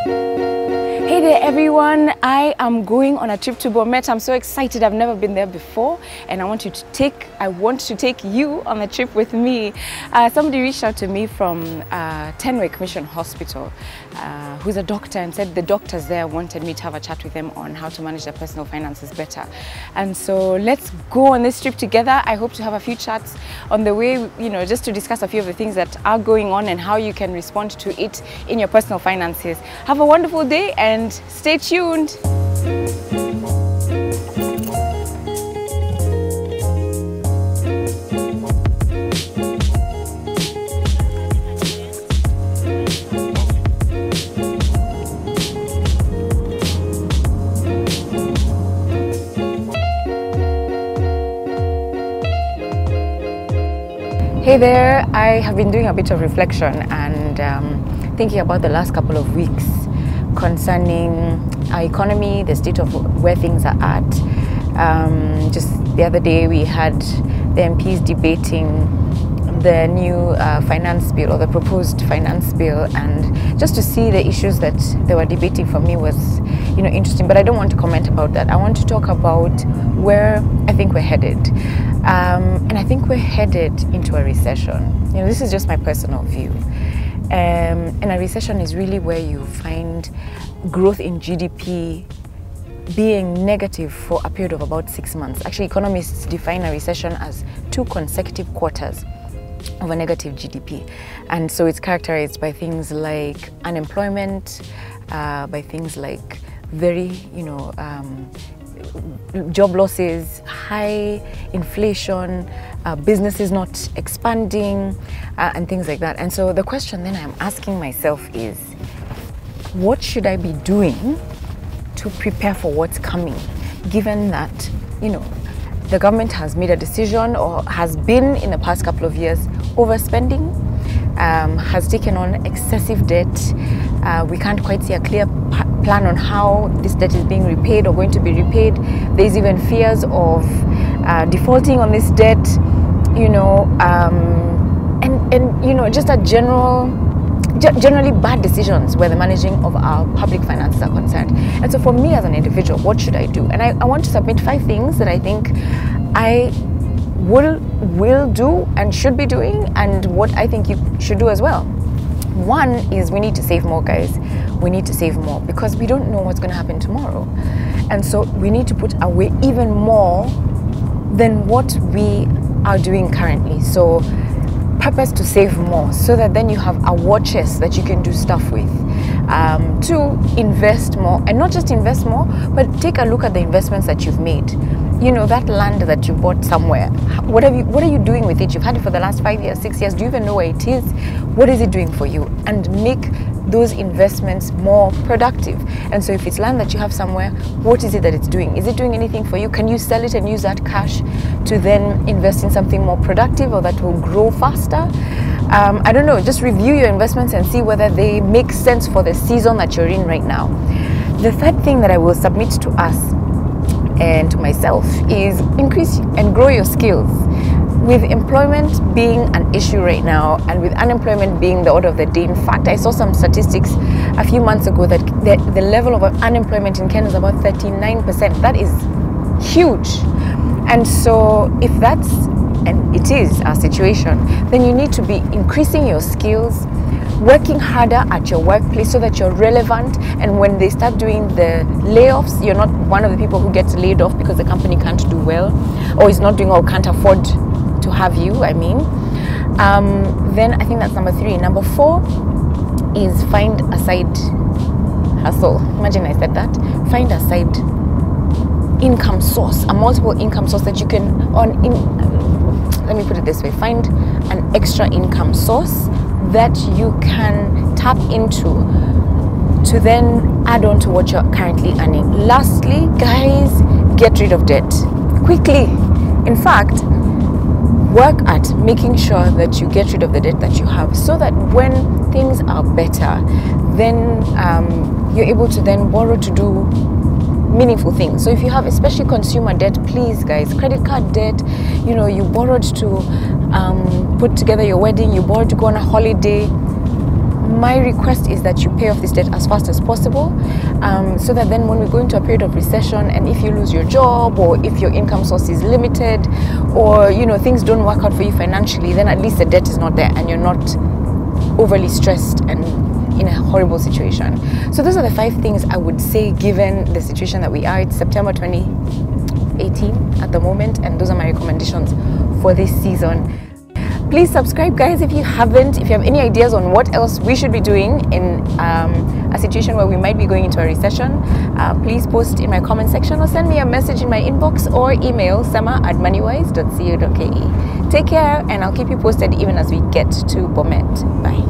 Hey there everyone, I am going on a trip to Bomet. I'm so excited. I've never been there before and I want to take you on a trip with me. Somebody reached out to me from Tenwick Mission Hospital, who's a doctor, and said the doctors there wanted me to have a chat with them on how to manage their personal finances better. And so let's go on this trip together. I hope to have a few chats on the way, just to discuss a few of the things that are going on and how you can respond to it in your personal finances. Have a wonderful day and stay tuned. Hey there, I have been doing a bit of reflection and thinking about the last couple of weeks concerning our economy, the state of where things are at. Just the other day we had the MPs debating the new finance bill, or the proposed finance bill, and just to see the issues that they were debating for me was interesting. But I don't want to comment about that. I want to talk about where I think we're headed. And I think we're headed into a recession. This is just my personal view. And a recession is really where you find growth in GDP being negative for a period of about 6 months. Actually, economists define a recession as 2 consecutive quarters of a negative GDP. And so it's characterized by things like unemployment, by things like very, job losses, high inflation, businesses not expanding, and things like that. And so the question then I'm asking myself is, what should I be doing to prepare for what's coming, given that, the government has made a decision, or has been in the past couple of years overspending, has taken on excessive debt. We can't quite see a clear plan on how this debt is being repaid or going to be repaid. There's even fears of defaulting on this debt, and just a generally bad decisions where the managing of our public finances are concerned. And so for me as an individual, what should I do? And I want to submit 5 things that I think I will do and should be doing, and what I think you should do as well. One is we need to save more, guys. We need to save more because we don't know what's going to happen tomorrow. And so we need to put away even more than what we are doing currently. So purpose to save more, so that then you have a war chest that you can do stuff with. To invest more, and not just invest more, but take a look at the investments that you've made. That land that you bought somewhere, what are you doing with it? You've had it for the last 5 years, 6 years. Do you even know where it is? What is it doing for you? And make those investments more productive. And so if it's land that you have somewhere, what is it that it's doing? Is it doing anything for you? Can you sell it and use that cash to then invest in something more productive or that will grow faster? I don't know, just review your investments and see whether they make sense for the season that you're in right now. The third thing that I will submit to us and to myself is increase and grow your skills. With employment being an issue right now, and with unemployment being the order of the day. In fact, I saw some statistics a few months ago that the level of unemployment in Kenya is about 39%. That is huge. And so if that's, and it is our situation, then you need to be increasing your skills, working harder at your workplace so that you're relevant, and when they start doing the layoffs, you're not one of the people who gets laid off because the company can't do well, or is not doing well, or can't afford to have you, then I think that's number 3. Number 4 is find a side hustle. Imagine I said that. Find a side income source, a multiple income source that you can let me put it this way, find an extra income source that you can tap into to then add on to what you're currently earning. Lastly, guys, get rid of debt quickly. In fact, work at making sure that you get rid of the debt that you have, so that when things are better, then you're able to then borrow to do meaningful things. So if you have especially consumer debt, please guys, credit card debt, you borrowed to put together your wedding, you borrowed to go on a holiday, my request is that you pay off this debt as fast as possible, so that then when we go into a period of recession, and if you lose your job, or if your income source is limited, or things don't work out for you financially, then at least the debt is not there and you're not overly stressed and in a horrible situation. So those are the 5 things I would say, given the situation that we are. It's September 2018 at the moment, and those are my recommendations for this season. Please subscribe, guys, if you haven't. If you have any ideas on what else we should be doing in a situation where we might be going into a recession, please post in my comment section, or send me a message in my inbox, or email sama@moneywise.co.ke. Take care, and I'll keep you posted even as we get to Bomet. Bye.